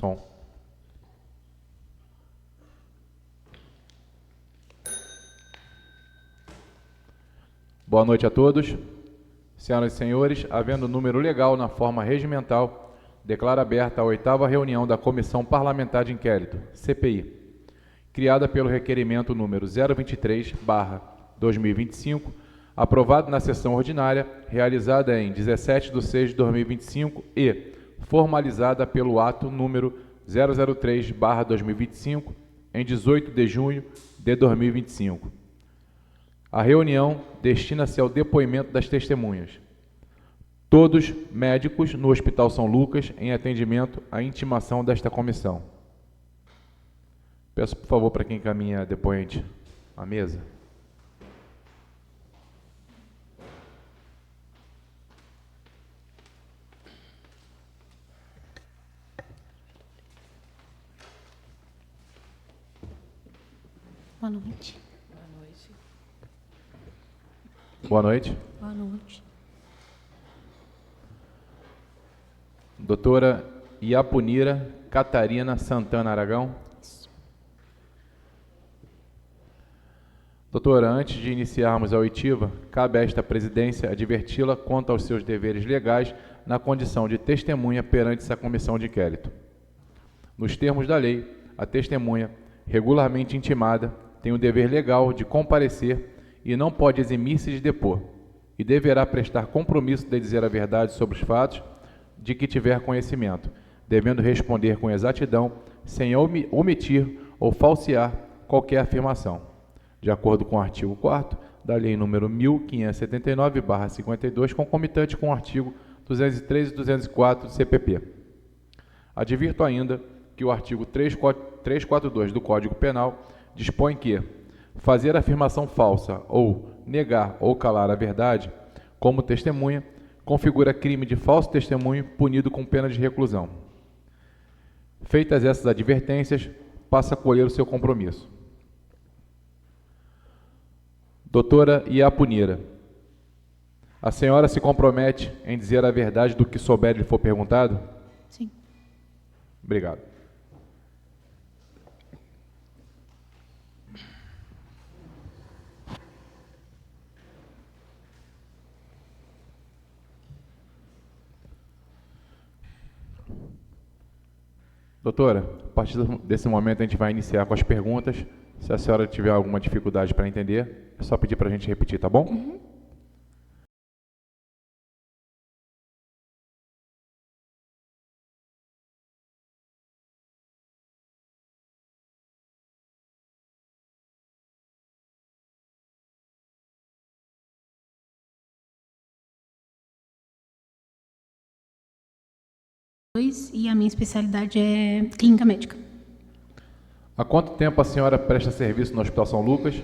som. Boa noite a todos. Senhoras e senhores, havendo número legal na forma regimental, declaro aberta a 8ª reunião da Comissão Parlamentar de Inquérito, CPI, criada pelo requerimento número 023/2025, aprovado na sessão ordinária, realizada em 17/6/2025 e formalizada pelo ato número 003/2025, em 18 de junho de 2025. A reunião destina-se ao depoimento das testemunhas. Todos médicos no Hospital São Lucas, em atendimento à intimação desta comissão. Peço, por favor, para quem encaminha depoente à mesa. Boa noite. Boa noite. Boa noite. Doutora Iapunira Catarina Santana Aragão. Doutora, antes de iniciarmos a oitiva, cabe a esta presidência adverti-la quanto aos seus deveres legais na condição de testemunha perante essa comissão de inquérito. Nos termos da lei, a testemunha, regularmente intimada, tem o dever legal de comparecer e não pode eximir-se de depor, e deverá prestar compromisso de dizer a verdade sobre os fatos de que tiver conhecimento, devendo responder com exatidão, sem omitir ou falsear qualquer afirmação, de acordo com o artigo 4º da Lei nº 1579/52, concomitante com o artigo 203 e 204 do CPP. Advirto ainda que o artigo 342 do Código Penal dispõe que fazer afirmação falsa ou negar ou calar a verdade como testemunha configura crime de falso testemunho punido com pena de reclusão. Feitas essas advertências, passa a colher o seu compromisso. Doutora Iapunira, a senhora se compromete em dizer a verdade do que souber e lhe for perguntado? Sim. Obrigado. Doutora, a partir desse momento a gente vai iniciar com as perguntas. Se a senhora tiver alguma dificuldade para entender, é só pedir para a gente repetir, tá bom? Uhum. E a minha especialidade é clínica médica. Há quanto tempo a senhora presta serviço no Hospital São Lucas?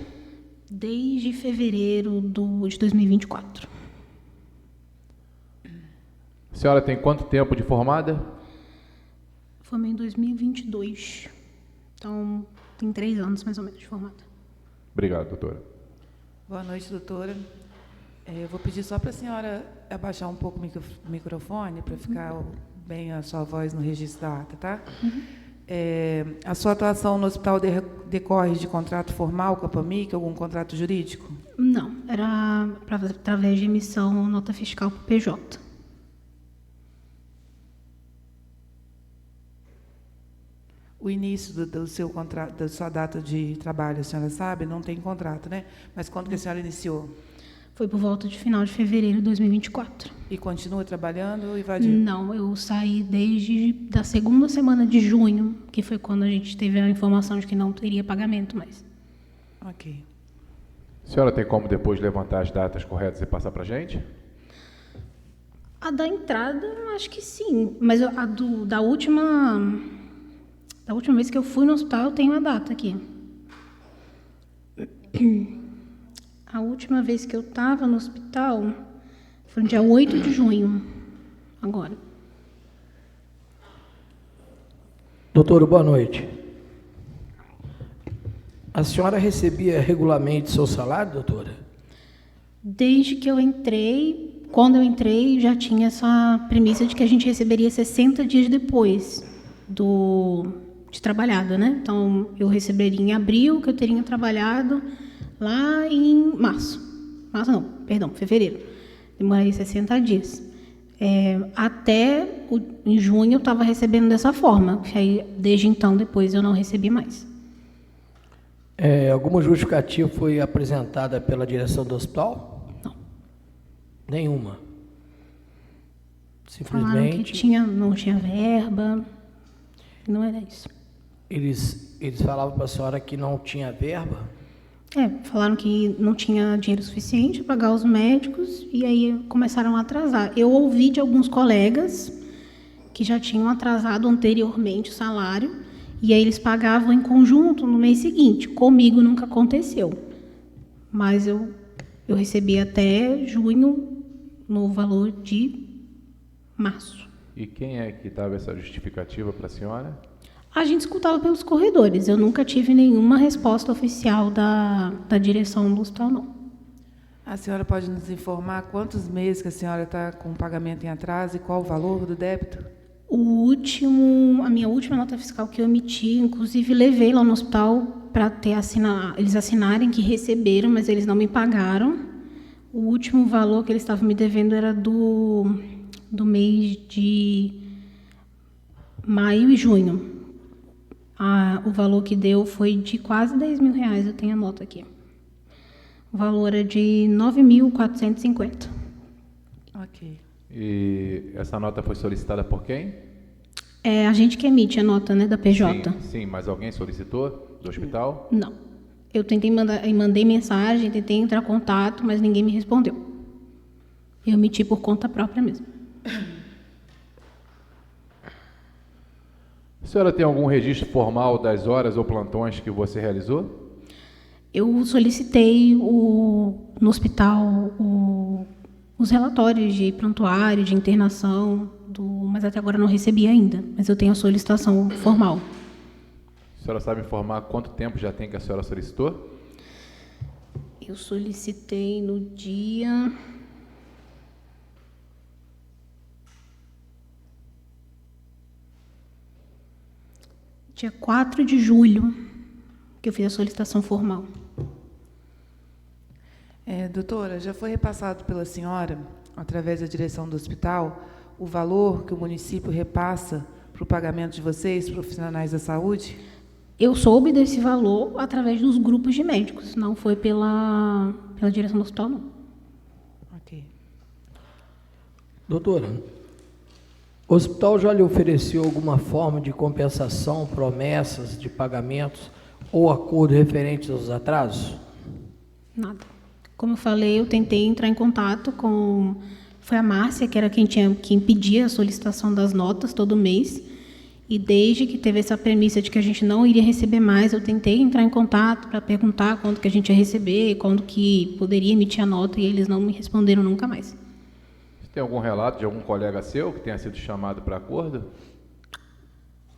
Desde fevereiro de 2024. A senhora tem quanto tempo de formada? Formei em 2022. Então, tem 3 anos mais ou menos de formada. Obrigado, doutora. Boa noite, doutora. Eu vou pedir só para a senhora abaixar um pouco o microfone para ficar bem a sua voz no registro da ata, tá? Uhum. A sua atuação no hospital decorre de contrato formal com a PAMIC, algum contrato jurídico? Não, era através de emissão nota fiscal para o PJ. O início do seu contrato, da sua data de trabalho, a senhora sabe? Não tem contrato, né? Mas quando que a senhora iniciou? Foi por volta de final de fevereiro de 2024. E continua trabalhando ou evadiu? Não, eu saí desde da segunda semana de junho, que foi quando a gente teve a informação de que não teria pagamento mais. Ok. A senhora tem como depois levantar as datas corretas e passar para a gente? A da entrada, acho que sim. Mas da última vez que eu fui no hospital, eu tenho a data aqui. A última vez que eu estava no hospital foi no dia 8 de junho, agora. Doutor, boa noite. A senhora recebia regularmente seu salário, doutora? Desde que eu entrei, quando eu entrei, já tinha essa premissa de que a gente receberia 60 dias depois. de trabalhada, né? Então, eu receberia em abril, que eu teria trabalhado lá em março. Março não, perdão, fevereiro. Demoraria 60 dias. Em junho eu estava recebendo dessa forma. Aí, desde então, depois eu não recebi mais. Alguma justificativa foi apresentada pela direção do hospital? Não. Nenhuma. Falaram que não tinha verba. Não era isso. Eles falavam para a senhora que não tinha verba? Falaram que não tinha dinheiro suficiente para pagar os médicos e aí começaram a atrasar. Eu ouvi de alguns colegas que já tinham atrasado anteriormente o salário e aí eles pagavam em conjunto no mês seguinte. Comigo nunca aconteceu, mas eu recebi até junho no valor de março. E quem é que dava essa justificativa para a senhora? A gente escutava pelos corredores. Eu nunca tive nenhuma resposta oficial da direção do hospital, não. A senhora pode nos informar quantos meses que a senhora está com o pagamento em atraso e qual o valor do débito? A minha última nota fiscal que eu emiti, inclusive levei lá no hospital para eles assinarem que receberam, mas eles não me pagaram. O último valor que eles estavam me devendo era do mês de maio e junho. O valor que deu foi de quase R$10.000, eu tenho a nota aqui. O valor é de 9.450. Ok. E essa nota foi solicitada por quem? A gente que emite a nota, né, da PJ. Sim, mas alguém solicitou do hospital? Não. Eu mandei mensagem, tentei entrar em contato, mas ninguém me respondeu. Eu emiti por conta própria mesmo. A senhora tem algum registro formal das horas ou plantões que você realizou? Eu solicitei no hospital os relatórios de prontuário, de internação, mas até agora não recebi ainda. Mas eu tenho a solicitação formal. A senhora sabe informar quanto tempo já tem que a senhora solicitou? Eu solicitei no dia 4 de julho, que eu fiz a solicitação formal. Doutora, já foi repassado pela senhora, através da direção do hospital, o valor que o município repassa para o pagamento de vocês, profissionais da saúde? Eu soube desse valor através dos grupos de médicos, não foi pela direção do hospital, não. Ok. Doutora, o hospital já lhe ofereceu alguma forma de compensação, promessas de pagamentos ou acordo referentes aos atrasos? Nada. Como eu falei, eu tentei entrar em contato com... Foi a Márcia, que era quem pedia a solicitação das notas todo mês. E desde que teve essa premissa de que a gente não iria receber mais, eu tentei entrar em contato para perguntar quando que a gente ia receber, quando que poderia emitir a nota, e eles não me responderam nunca mais. Você tem algum relato de algum colega seu que tenha sido chamado para acordo?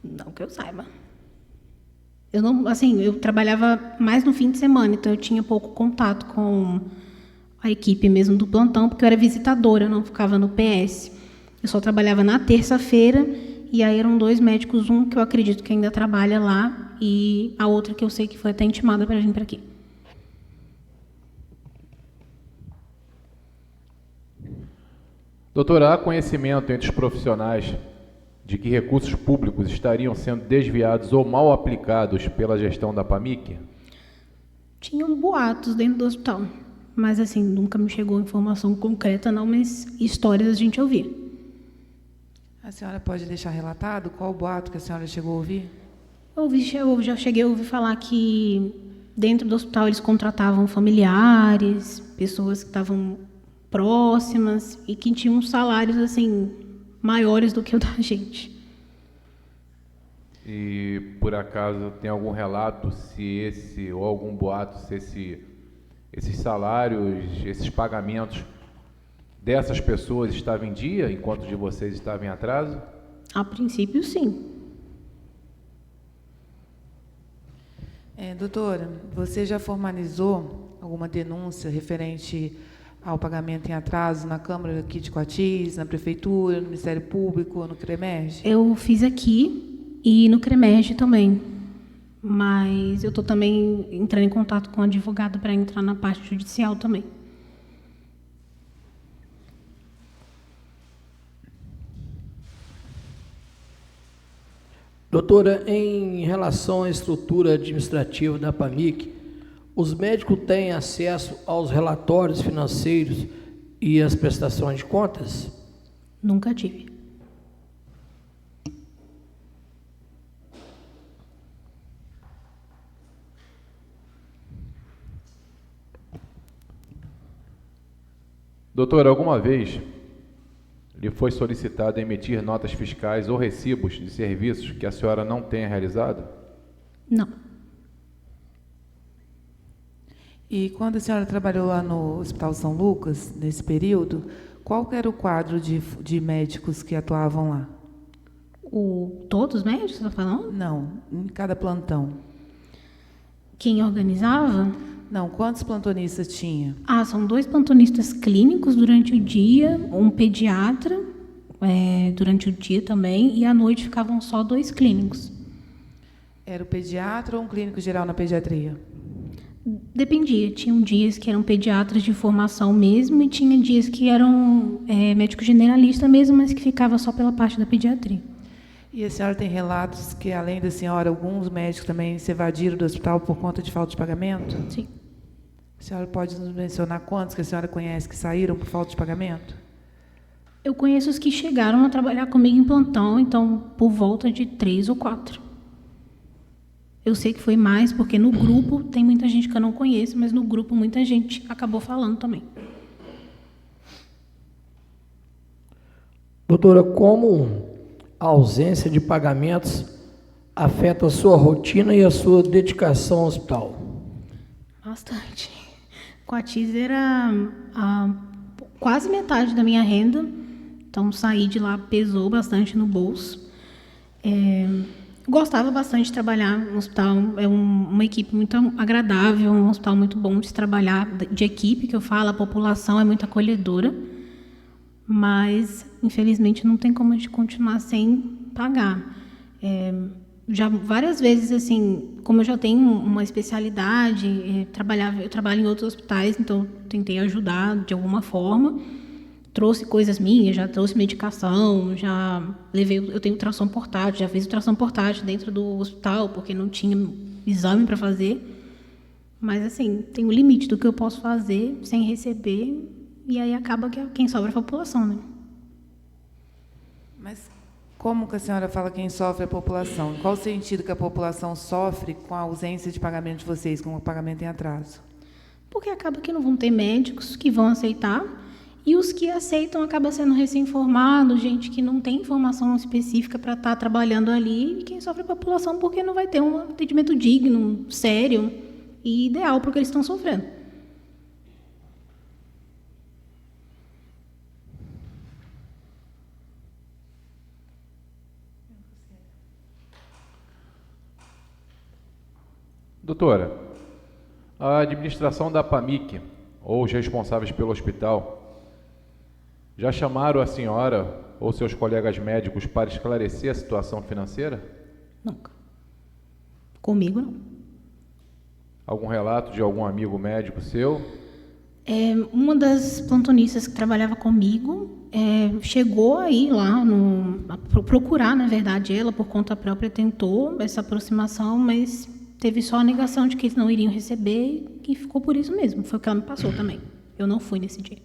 Não que eu saiba. Eu trabalhava mais no fim de semana, então eu tinha pouco contato com a equipe mesmo do plantão, porque eu era visitadora, eu não ficava no PS. Eu só trabalhava na terça-feira, e aí eram 2 médicos, um que eu acredito que ainda trabalha lá, e a outra que eu sei que foi até intimada para vir para aqui. Doutora, há conhecimento entre os profissionais de que recursos públicos estariam sendo desviados ou mal aplicados pela gestão da PAMIC? Tinham boatos dentro do hospital, mas assim, nunca me chegou informação concreta não, mas histórias a gente ouvia. A senhora pode deixar relatado qual o boato que a senhora chegou a ouvir? Eu já cheguei a ouvir falar que dentro do hospital eles contratavam familiares, pessoas que estavam próximas e que tinham salários assim maiores do que o da gente. E por acaso tem algum relato ou algum boato se esses salários, esses pagamentos dessas pessoas estavam em dia enquanto de vocês estavam em atraso? A princípio, sim. Doutora, você já formalizou alguma denúncia referente ao pagamento em atraso na Câmara aqui de Coatis, na Prefeitura, no Ministério Público, no CREMERG? Eu fiz aqui e no CREMERG também. Mas eu estou também entrando em contato com o advogado para entrar na parte judicial também. Doutora, em relação à estrutura administrativa da PAMIC, os médicos têm acesso aos relatórios financeiros e às prestações de contas? Nunca tive. Doutor, alguma vez lhe foi solicitado emitir notas fiscais ou recibos de serviços que a senhora não tenha realizado? Não. E quando a senhora trabalhou lá no Hospital São Lucas, nesse período, qual que era o quadro de médicos que atuavam lá? Todos os médicos, você está falando? Não, em cada plantão. Quem organizava? Não, quantos plantonistas tinha? São 2 plantonistas clínicos durante o dia, um pediatra durante o dia também, e à noite ficavam só 2 clínicos. Era o pediatra ou um clínico geral na pediatria? Dependia. Tinham dias que eram pediatras de formação mesmo, e tinha dias que eram médico generalista mesmo, mas que ficava só pela parte da pediatria. E a senhora tem relatos que, além da senhora, alguns médicos também se evadiram do hospital por conta de falta de pagamento? Sim. A senhora pode nos mencionar quantos que a senhora conhece que saíram por falta de pagamento? Eu conheço os que chegaram a trabalhar comigo em plantão, então, por volta de 3 ou 4. Eu sei que foi mais, porque no grupo tem muita gente que eu não conheço, mas no grupo muita gente acabou falando também. Doutora, como a ausência de pagamentos afeta a sua rotina e a sua dedicação ao hospital? Bastante. Com a TIS era quase metade da minha renda, então sair de lá pesou bastante no bolso. Gostava bastante de trabalhar no hospital, é uma equipe muito agradável, um hospital muito bom de se trabalhar, de equipe, que eu falo, a população é muito acolhedora, mas, infelizmente, não tem como a gente continuar sem pagar. Já várias vezes, assim, como eu já tenho uma especialidade, eu trabalho em outros hospitais, então tentei ajudar de alguma forma, trouxe coisas minhas, já trouxe medicação, já levei, eu tenho ultrassom portátil, já fiz ultrassom portátil dentro do hospital, porque não tinha exame para fazer, mas, assim, tem um limite do que eu posso fazer sem receber, e aí acaba que quem sobra é a população, né? Mas como que a senhora fala quem sofre é a população? Em qual sentido que a população sofre com a ausência de pagamento de vocês, com o pagamento em atraso? Porque acaba que não vão ter médicos que vão aceitar, e os que aceitam acabam sendo recém-formados, gente que não tem informação específica para estar trabalhando ali, e quem sofre é a população porque não vai ter um atendimento digno, sério e ideal para o que eles estão sofrendo. Doutora, a administração da PAMIC, ou os responsáveis pelo hospital, já chamaram a senhora ou seus colegas médicos para esclarecer a situação financeira? Nunca. Comigo, não. Algum relato de algum amigo médico seu? Uma das plantonistas que trabalhava comigo chegou aí lá, procurar, na verdade, ela, por conta própria, tentou essa aproximação, mas teve só a negação de que eles não iriam receber e ficou por isso mesmo. Foi o que ela me passou também. Eu não fui nesse dia.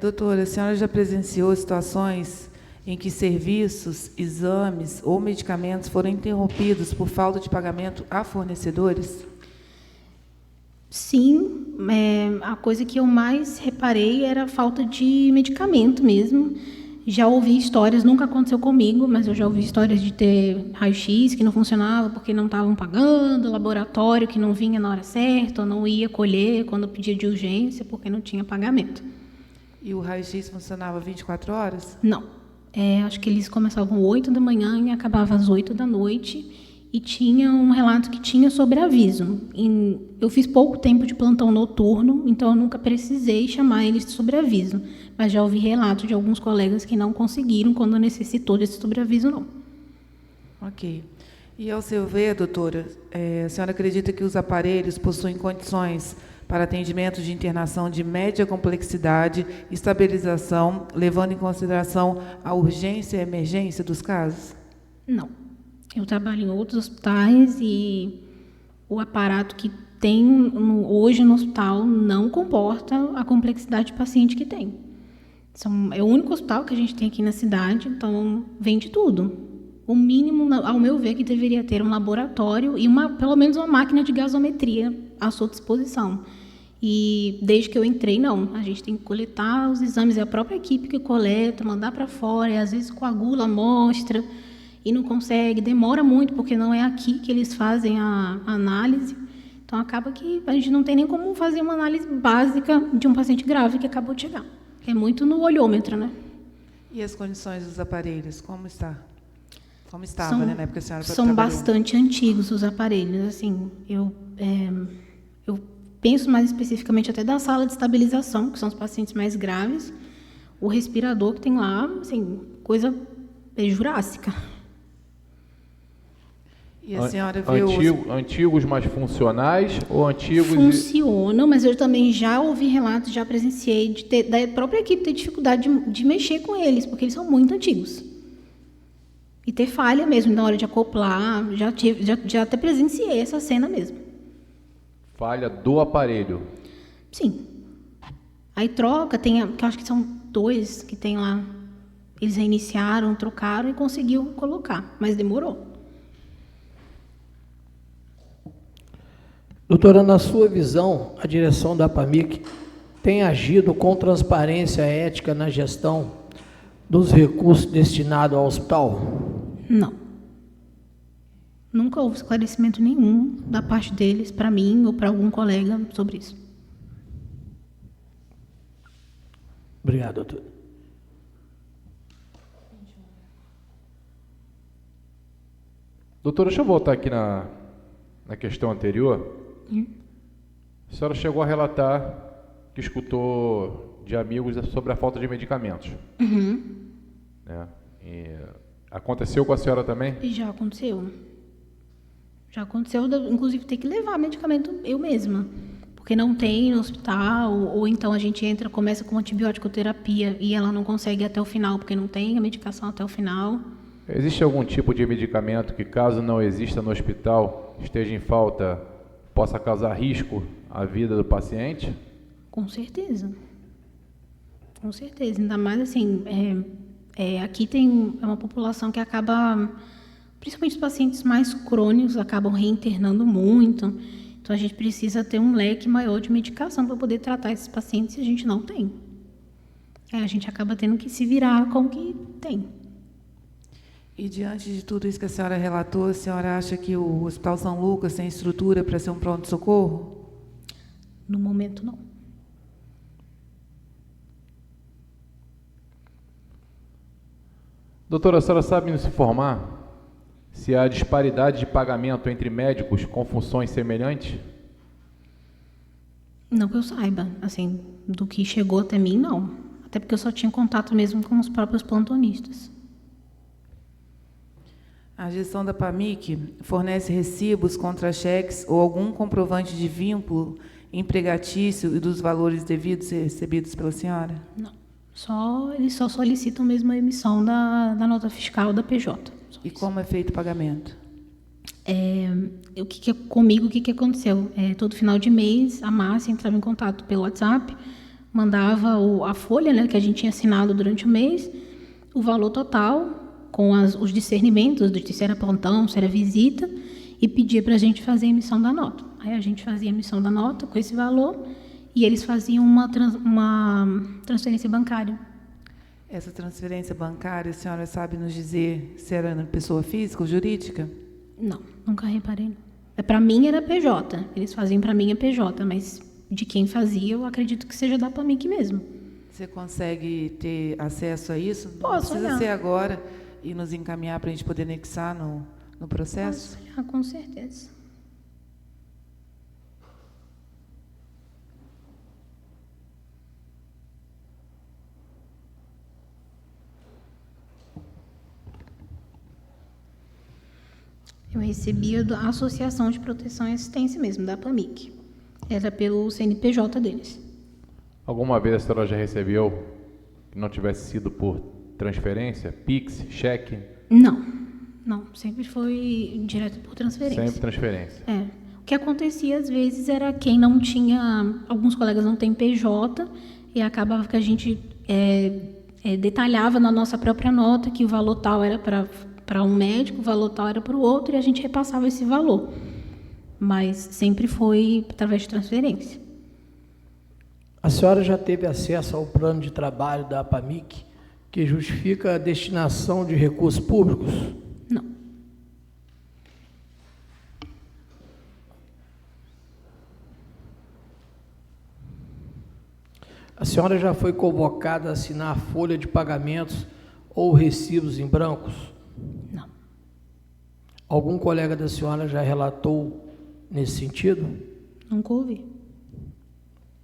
Doutora, a senhora já presenciou situações em que serviços, exames ou medicamentos foram interrompidos por falta de pagamento a fornecedores? Sim, a coisa que eu mais reparei era a falta de medicamento mesmo. Já ouvi histórias, nunca aconteceu comigo, mas eu já ouvi histórias de ter raio-x que não funcionava porque não estavam pagando, laboratório que não vinha na hora certa, ou não ia colher quando pedia de urgência porque não tinha pagamento. E o raio-x funcionava 24 horas? Não. Acho que eles começavam 8 da manhã e acabavam às 8 da noite. e tinha um relato que tinha sobreaviso. Eu fiz pouco tempo de plantão noturno, então eu nunca precisei chamar eles de sobreaviso, mas já ouvi relato de alguns colegas que não conseguiram quando necessitou desse sobreaviso, não. Ok. E, ao seu ver, doutora, a senhora acredita que os aparelhos possuem condições para atendimento de internação de média complexidade e estabilização, levando em consideração a urgência e a emergência dos casos? Não. Eu trabalho em outros hospitais e o aparato que tem hoje no hospital não comporta a complexidade de paciente que tem. É o único hospital que a gente tem aqui na cidade, então vem de tudo. O mínimo, ao meu ver, que deveria ter um laboratório e pelo menos uma máquina de gasometria à sua disposição. E desde que eu entrei, não. A gente tem que coletar os exames, é a própria equipe que coleta, mandar para fora, e às vezes coagula a amostra e não consegue, demora muito, porque não é aqui que eles fazem a análise. Então, acaba que a gente não tem nem como fazer uma análise básica de um paciente grave que acabou de chegar. É muito no olhômetro, né? E as condições dos aparelhos, como está? Como estava, né, na época que a senhora São trabalhou? bastante antigos os aparelhos. Assim, eu penso mais especificamente até da sala de estabilização, que são os pacientes mais graves. O respirador que tem lá, assim, coisa jurássica. E a senhora viu... Antigos, mas funcionais ou antigos... Funcionam, mas eu também já ouvi relatos, já presenciei da própria equipe ter dificuldade de mexer com eles, porque eles são muito antigos. E ter falha mesmo na hora de acoplar, já até presenciei essa cena mesmo. Falha do aparelho? Sim. Aí troca, que eu acho que são 2 que tem lá. Eles reiniciaram, trocaram e conseguiu colocar, mas demorou. Doutora, na sua visão, a direção da APAMIC tem agido com transparência ética na gestão dos recursos destinados ao hospital? Não. Nunca houve esclarecimento nenhum da parte deles para mim ou para algum colega sobre isso. Obrigado, doutor. Doutora, deixa eu voltar aqui na questão anterior. A senhora chegou a relatar que escutou de amigos sobre a falta de medicamentos. Uhum. Né? Aconteceu com a senhora também? Já aconteceu. Já aconteceu, inclusive, ter que levar medicamento eu mesma. Porque não tem no hospital, ou então a gente começa com antibiótico terapia e ela não consegue ir até o final, porque não tem a medicação até o final. Existe algum tipo de medicamento que, caso não exista no hospital, esteja em falta, possa causar risco à vida do paciente? Com certeza. Com certeza. Ainda mais assim, aqui tem uma população que acaba, principalmente os pacientes mais crônicos, acabam reinternando muito. Então, a gente precisa ter um leque maior de medicação para poder tratar esses pacientes e a gente não tem. A gente acaba tendo que se virar com o que tem. E diante de tudo isso que a senhora relatou, a senhora acha que o Hospital São Lucas tem estrutura para ser um pronto-socorro? No momento, não. Doutora, a senhora sabe nos informar se há disparidade de pagamento entre médicos com funções semelhantes? Não que eu saiba. Assim, do que chegou até mim, não. Até porque eu só tinha contato mesmo com os próprios plantonistas. A gestão da PAMIC fornece recibos, contra-cheques ou algum comprovante de vínculo empregatício e dos valores devidos recebidos pela senhora? Não. Eles só solicitam mesmo a emissão da nota fiscal da PJ. E como é feito o pagamento? Comigo, o que aconteceu? Todo final de mês, a Márcia entrava em contato pelo WhatsApp, mandava a folha, né, que a gente tinha assinado durante o mês, o valor total, com os discernimentos de se era plantão, se era visita, e pedia para a gente fazer a emissão da nota. Aí a gente fazia a emissão da nota com esse valor e eles faziam uma transferência bancária. Essa transferência bancária, a senhora sabe nos dizer se era pessoa física ou jurídica? Não, nunca reparei. Para mim era PJ, eles faziam para mim a PJ, mas de quem fazia eu acredito que seja da PAMIC mesmo. Você consegue ter acesso a isso? Posso, não precisa ser agora e nos encaminhar para a gente poder anexar no processo? Posso olhar, com certeza. Eu recebia da Associação de Proteção e Assistência mesmo, da PAMIC. Era pelo CNPJ deles. Alguma vez a senhora já recebeu que não tivesse sido por transferência, Pix, cheque? Não, sempre foi direto por transferência. Sempre transferência. É. O que acontecia às vezes era quem não tinha, alguns colegas não têm PJ, e acabava que a gente detalhava na nossa própria nota que o valor tal era para um médico, o valor tal era para o outro, e a gente repassava esse valor. Mas sempre foi através de transferência. A senhora já teve acesso ao plano de trabalho da APAMIC, que justifica a destinação de recursos públicos? Não. A senhora já foi convocada a assinar a folha de pagamentos ou recibos em brancos? Não. Algum colega da senhora já relatou nesse sentido? Nunca ouvi.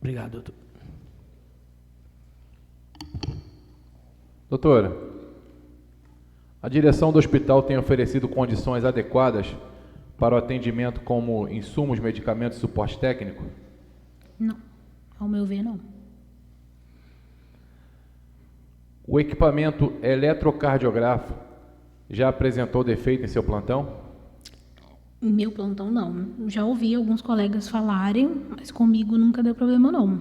Obrigado, doutor. Doutora, a direção do hospital tem oferecido condições adequadas para o atendimento como insumos, medicamentos e suporte técnico? Não. Ao meu ver, não. O equipamento eletrocardiográfico já apresentou defeito em seu plantão? Meu plantão, não. Já ouvi alguns colegas falarem, mas comigo nunca deu problema, não.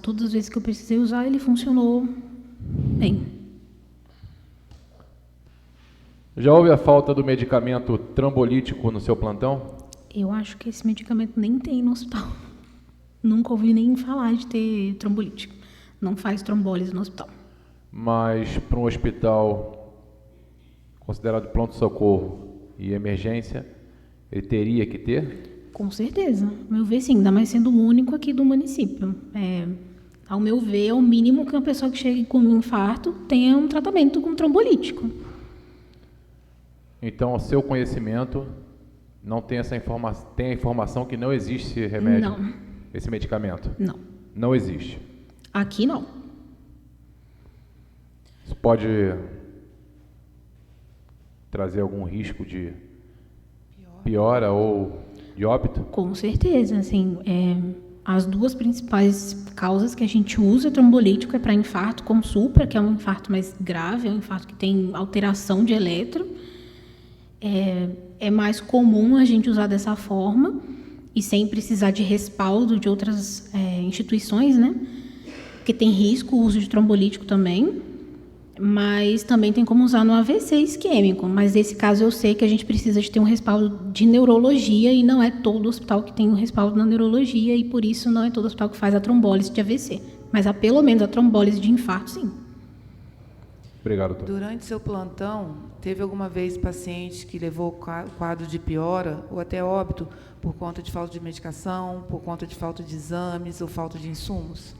Todas as vezes que eu precisei usar, ele funcionou bem. Já houve a falta do medicamento trombolítico no seu plantão? Eu acho que esse medicamento nem tem no hospital. Nunca ouvi nem falar de ter trombolítico. Não faz trombólise no hospital. Mas para um hospital considerado pronto-socorro e emergência, ele teria que ter? Com certeza. Ao meu ver, sim. Ainda mais sendo o único aqui do município. Ao meu ver, é o mínimo que uma pessoa que chegue com um infarto tenha um tratamento com trombolítico. Então, ao seu conhecimento, não tem essa informação, tem a informação que não existe esse remédio? Não. Esse medicamento? Não. Não existe. Aqui, não. Isso pode trazer algum risco de piora ou de óbito? Com certeza, assim, as duas principais causas que a gente usa trombolítico é para infarto com supra, que é um infarto mais grave, é um infarto que tem alteração de eletro. É mais comum a gente usar dessa forma e sem precisar de respaldo de outras instituições, né? Porque tem risco o uso de trombolítico também, mas também tem como usar no AVC isquêmico. Mas nesse caso eu sei que a gente precisa de ter um respaldo de neurologia e não é todo hospital que tem um respaldo na neurologia e por isso não é todo hospital que faz a trombólise de AVC. Mas há pelo menos a trombólise de infarto, sim. Obrigado, doutor. Durante seu plantão, teve alguma vez paciente que levou quadro de piora ou até óbito por conta de falta de medicação, por conta de falta de exames ou falta de insumos?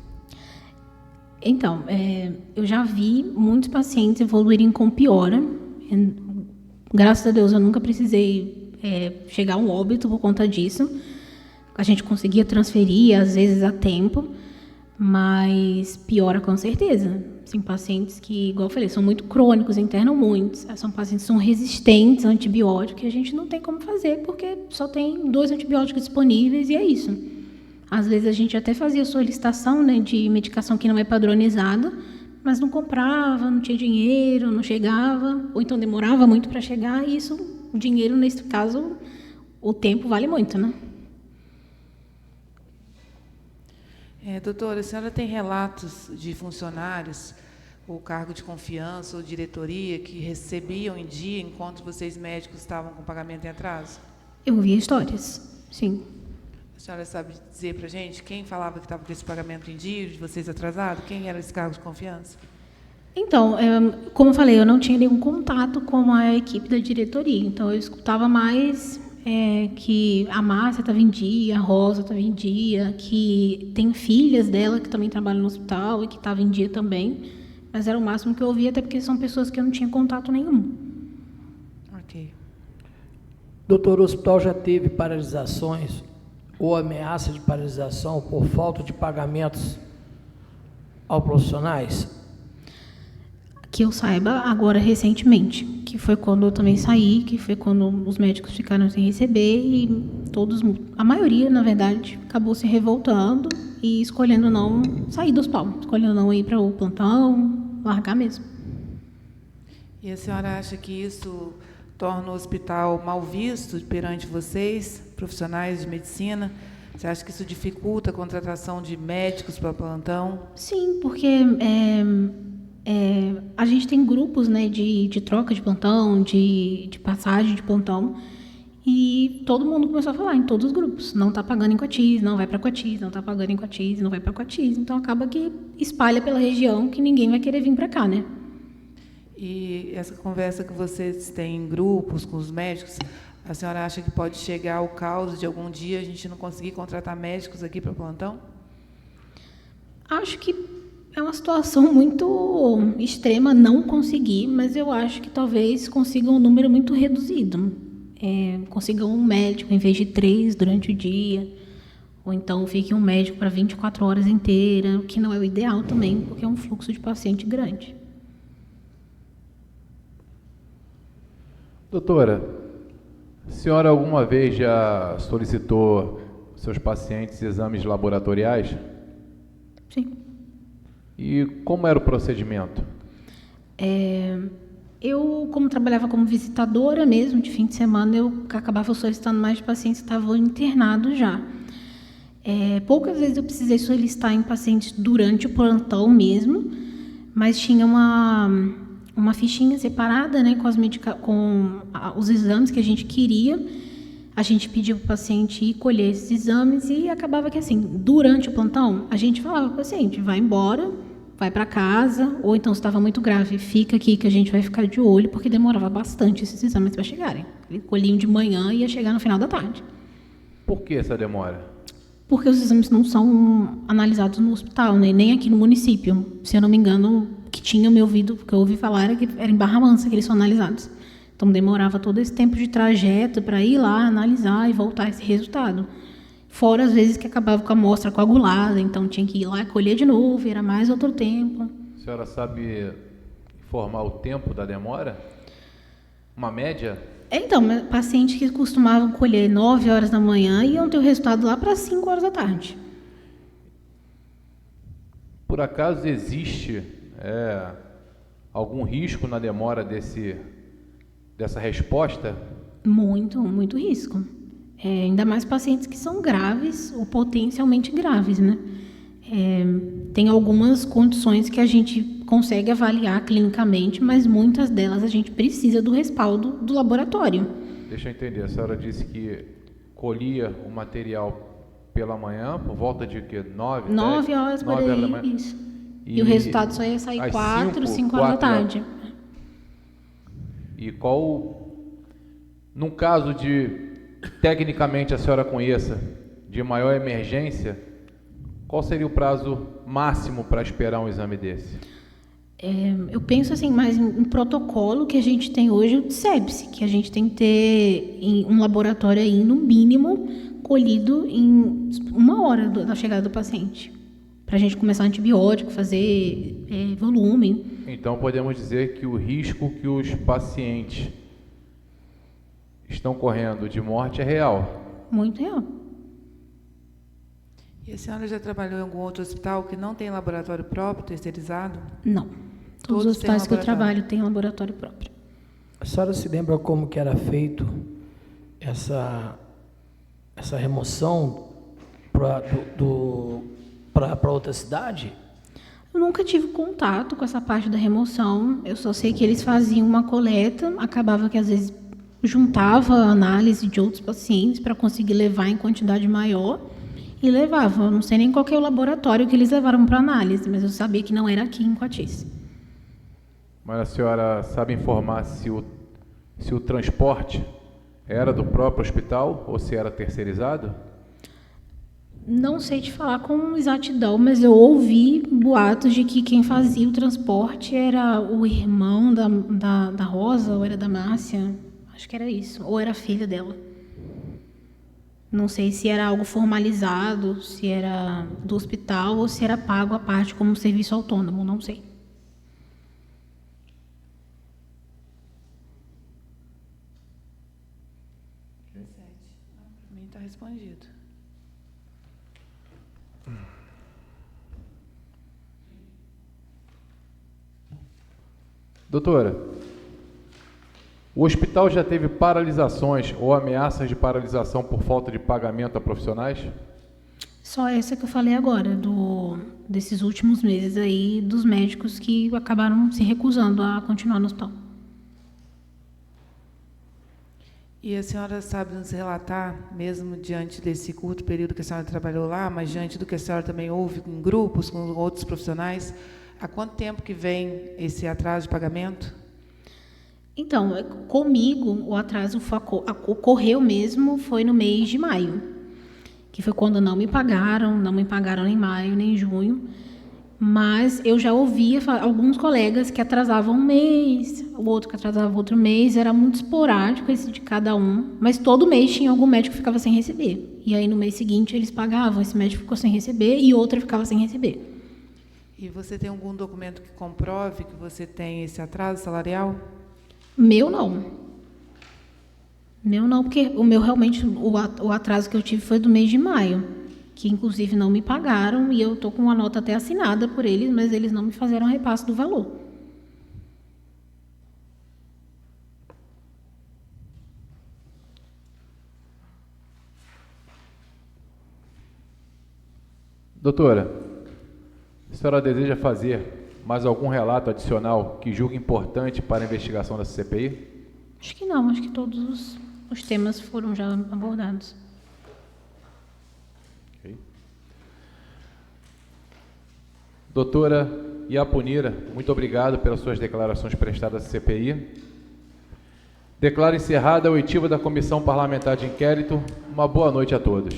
Então, eu já vi muitos pacientes evoluírem com piora. Graças a Deus, eu nunca precisei chegar a um óbito por conta disso. A gente conseguia transferir, às vezes, a tempo, mas piora com certeza. Tem pacientes que, igual eu falei, são muito crônicos, internam muitos. São pacientes que são resistentes a antibióticos e a gente não tem como fazer, porque só tem 2 antibióticos disponíveis e é isso. Às vezes a gente até fazia solicitação, né, de medicação que não é padronizada, mas não comprava, não tinha dinheiro, não chegava, ou então demorava muito para chegar, e isso, o dinheiro, nesse caso, o tempo vale muito, né? Doutora, a senhora tem relatos de funcionários, ou cargo de confiança, ou diretoria, que recebiam em dia, enquanto vocês médicos estavam com pagamento em atraso? Eu ouvi histórias, sim. A senhora sabe dizer para a gente quem falava que estava com esse pagamento em dia, de vocês atrasado? Quem era esse cargo de confiança? Então, como eu falei, eu não tinha nenhum contato com a equipe da diretoria, então eu escutava mais que a Márcia estava em dia, a Rosa estava em dia, que tem filhas dela que também trabalham no hospital e que estavam em dia também, mas era o máximo que eu ouvia, até porque são pessoas que eu não tinha contato nenhum. Ok. Doutor, o hospital já teve paralisações ou ameaça de paralisação por falta de pagamentos aos profissionais? Que eu saiba, agora recentemente, que foi quando eu também saí, que foi quando os médicos ficaram sem receber e todos, a maioria, na verdade, acabou se revoltando e escolhendo não sair do hospital, escolhendo não ir para o plantão, largar mesmo. E a senhora acha que isso torna o hospital mal visto perante vocês, profissionais de medicina? Você acha que isso dificulta a contratação de médicos para plantão? Sim, porque a gente tem grupos, né, de troca de plantão, de passagem de plantão, e todo mundo começou a falar em todos os grupos, não está pagando em Coatis, não vai para Coatis, não está pagando em Coatis, não vai para Coatis, então acaba que espalha pela região que ninguém vai querer vir para cá, né? E essa conversa que vocês têm em grupos com os médicos, a senhora acha que pode chegar ao caos de algum dia a gente não conseguir contratar médicos aqui para plantão? Acho que é uma situação muito extrema não conseguir, mas eu acho que talvez consigam um número muito reduzido. Consigam um médico em vez de 3 durante o dia, ou então fique um médico para 24 horas inteiras, o que não é o ideal também, porque é um fluxo de paciente grande. Doutora, a senhora alguma vez já solicitou seus pacientes exames laboratoriais? Sim. E como era o procedimento? Eu, como trabalhava como visitadora mesmo, de fim de semana, eu acabava solicitando mais de pacientes que estavam internados já. Poucas vezes eu precisei solicitar em pacientes durante o plantão mesmo, mas tinha uma fichinha separada, né, com os exames que a gente queria. A gente pedia para o paciente ir colher esses exames e acabava que, assim, durante o plantão, a gente falava para o paciente, vai embora, vai para casa, ou então, se estava muito grave, fica aqui que a gente vai ficar de olho, porque demorava bastante esses exames para chegarem. Eles colhiam de manhã e ia chegar no final da tarde. Por que essa demora? Porque os exames não são analisados no hospital, né, nem aqui no município. Se eu não me engano, o que tinha me ouvido, que eu ouvi falar, era que era em Barra Mansa que eles são analisados. Então, demorava todo esse tempo de trajeto para ir lá, analisar e voltar esse resultado. Fora, às vezes, que acabava com a amostra coagulada, então tinha que ir lá e colher de novo, era mais outro tempo. A senhora sabe informar o tempo da demora? Uma média? Então, pacientes que costumavam colher 9 horas da manhã iam ter o resultado lá para 5 horas da tarde. Por acaso existe algum risco na demora dessa resposta? Muito, muito risco. Ainda mais pacientes que são graves ou potencialmente graves, né? Tem algumas condições que a gente consegue avaliar clinicamente, mas muitas delas a gente precisa do respaldo do laboratório. Deixa eu entender, a senhora disse que colhia o material pela manhã, por volta de quê? 9 horas por aí, da manhã. isso. E o resultado só ia sair 4, 5 horas da tarde. E num caso de, tecnicamente a senhora conheça, de maior emergência, qual seria o prazo máximo para esperar um exame desse? Eu penso assim, mais em protocolo que a gente tem hoje, o sepse, que a gente tem que ter um laboratório aí, no mínimo, colhido em 1 hora da chegada do paciente. Para a gente começar antibiótico, fazer volume. Então, podemos dizer que o risco que os pacientes estão correndo de morte é real? Muito real. E a senhora já trabalhou em algum outro hospital que não tem laboratório próprio, terceirizado? Não. Todos os hospitais que eu trabalho têm laboratório próprio. A senhora se lembra como que era feito essa remoção para outra cidade? Eu nunca tive contato com essa parte da remoção. Eu só sei que eles faziam uma coleta, acabava que às vezes juntava a análise de outros pacientes para conseguir levar em quantidade maior e levava. Eu não sei nem qual que é o laboratório que eles levaram para análise, mas eu sabia que não era aqui em Coatis. Mas a senhora sabe informar se o transporte era do próprio hospital ou se era terceirizado? Não sei te falar com exatidão, mas eu ouvi boatos de que quem fazia o transporte era o irmão da Rosa ou era da Márcia. Acho que era isso. Ou era a filha dela. Não sei se era algo formalizado, se era do hospital ou se era pago à parte como serviço autônomo, não sei. Para mim está respondido. Doutora, o hospital já teve paralisações ou ameaças de paralisação por falta de pagamento a profissionais? Só essa que eu falei agora, desses últimos meses aí, dos médicos que acabaram se recusando a continuar no hospital. E a senhora sabe nos relatar, mesmo diante desse curto período que a senhora trabalhou lá, mas diante do que a senhora também ouve com grupos, com outros profissionais, há quanto tempo que vem esse atraso de pagamento? Então, comigo, o atraso ocorreu mesmo, foi no mês de maio, que foi quando não me pagaram nem maio, nem junho, mas eu já ouvia alguns colegas que atrasavam um mês, o outro que atrasava outro mês, era muito esporádico esse de cada um, mas todo mês tinha algum médico que ficava sem receber, e aí no mês seguinte eles pagavam, esse médico ficou sem receber e outro ficava sem receber. E você tem algum documento que comprove que você tem esse atraso salarial? Meu não, porque o meu realmente, o atraso que eu tive foi do mês de maio, que inclusive não me pagaram e eu estou com uma nota até assinada por eles, mas eles não me fizeram repasse do valor. Doutora, a senhora deseja fazer mais algum relato adicional que julgue importante para a investigação dessa CPI? Acho que não, acho que todos os temas foram já abordados. Okay. Doutora Iapunira, muito obrigado pelas suas declarações prestadas à CPI. Declaro encerrada a oitiva da Comissão Parlamentar de Inquérito. Uma boa noite a todos.